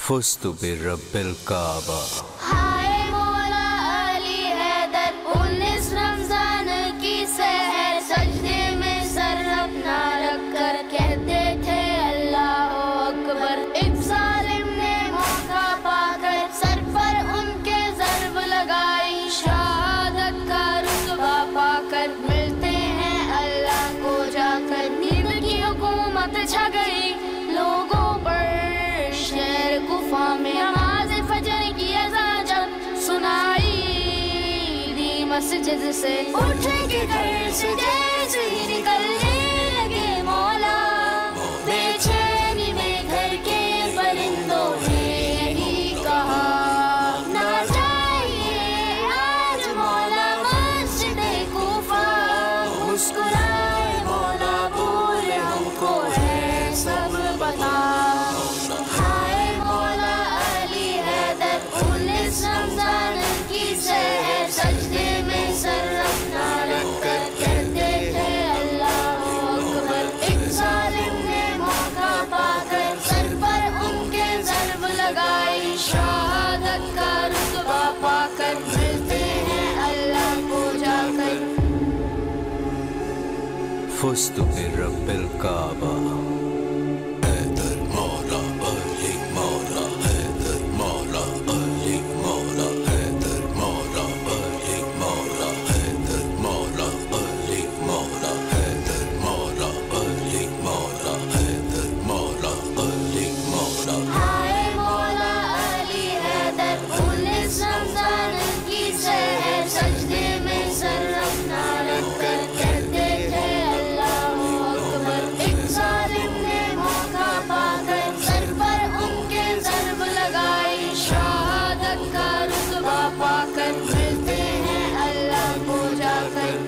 فزت برب الکعبہ۔ ہائے مولا علی حیدر 19 رمضان کی سحر، سجدے میں سر اپنا رکھ کر کہتے تھے اللہ اکبر۔ ایک ظالم نے موقع پا کر سر پر ان کے ضرب لگائی، شہادت کا رتبہ پا کر ملتے ہیں اللہ کو جا کر۔ نیند کی حکومت چھا گئی لوگوں پر شہر کوفہ میں، نماز فجر کی اذان جب سنائی دی مسجد سے، اٹھ کے گھر سے جیسے ہی نکلنے لگے مولا، بے چینی میں گھر کے پرندوں نے یہی کہا نہ جائیے آج مولا مسجد کوفہ، مسکرائے مولا بولے ہم کو ہے سب بتا۔ رمضان کی سحر، سجدے میں سر اپنا رکھ کر کہتے تھے اللہ اکبر۔ ایک ظالم نے موقع پا کر سر پر ان کے ضرب لگائی، شہادت کا رتبہ پا کر ملتے ہیں اللہ کو جا کر۔ فزت برب الکعبہ۔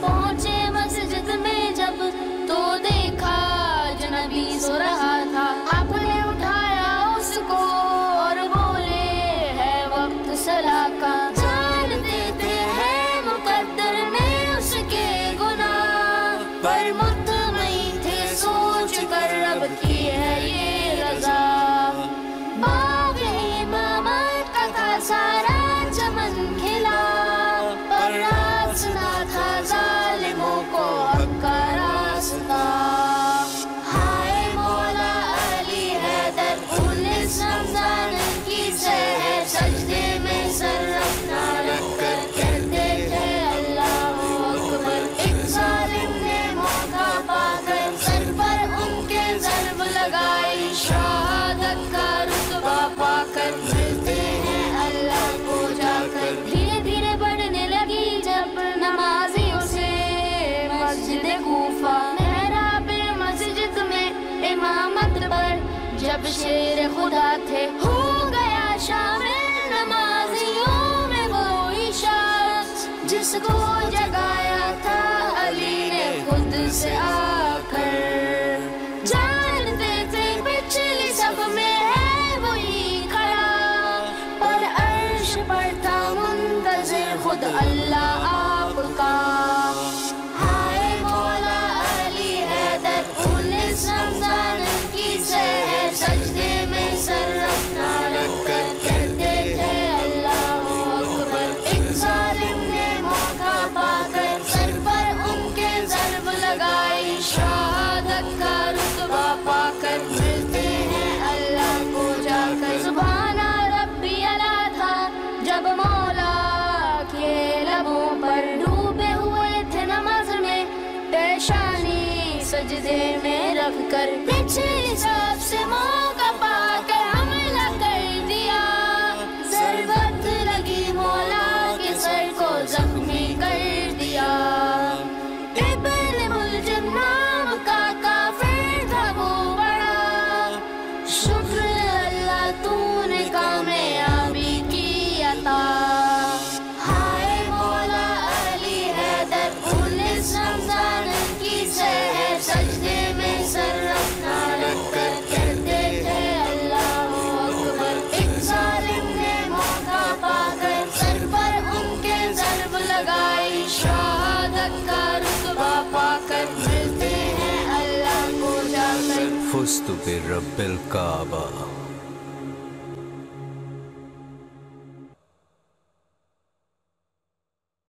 پہنچے مسجد میں جب تو دیکھا جنبی سو رہا تھا، آپ نے اٹھایا اس کو اور بولے ہے وقت صلاح کا، جان دیتے ہیں مقدر میں اس کے گناہ، پر مطمئن تھے سوچ کر رب کی ہے یہ رضا۔ باغ امامت کا تھا سارا چمن کھلا، پر راستہ تھا ظالموں کو حق کا راستہ۔ ہائے مولا علی حیدر 19 رمضان کی سحر، سجدے میں سر اپنا رکھ کر کہتے تھے اللہ اکبر۔ ایک ظالم نے موقع پا کر سر پر ان کے ضرب لگائی، شہادت کا رتبہ پا کر ملتے ہیں اللہ کو جا کر۔ دھیرے دھیرے بڑھنے لگی جب نمازیوں سے مسجد کوفہ، محراب مسجد میں امامت پر جب شیر خدا تھے، ہو گیا شامل نمازیوں میں وہی شخص جس کو جگایا تھا علی نے خود سے آ کر۔ جانتے تھے پچھلی صف میں ہے وہی کھڑا، پر عرش پر تھا منتظر خود اللہ آپ کا۔ ہائے مولا علی حیدر 19 رمضان کی سحر، سجدے میں سر اپنا رکھ کر کہتے تھے اللہ اکبر۔ ایک ظالم نے موقع پا کر سر پر ان کے ضرب لگائی، شہادت کا رتبہ پا کر ملتے ہیں اللہ کو جا کر۔ سبحان ربی اعلیٰ تھا جب مولا کے لبوں پر، ڈوبے ہوئے تھے نماز میں پیشانی سجدے میں رکھ کر، پچھلی صف سے موقع پا کر حملہ کر دیا، ضربت لگی مولا کے سر کو زخمی کر دیا۔ ابن ملجم نام کا کافر تھا وہ بڑا، شکر اللہ تو نے کامیابی کی عطا۔ ہائے مولا علی حیدر 19 رمضان کی سحر، سجدے میں سر اپنا رکھ کر کہتے تھے اللہ اکبر۔ ایک ظالم نے موقع پا کر سر پر ان کے ضرب لگائی، شہادت کا رتبہ پا کر ملتے ہیں اللہ کو جا کر۔ فزت برب الکعبہ۔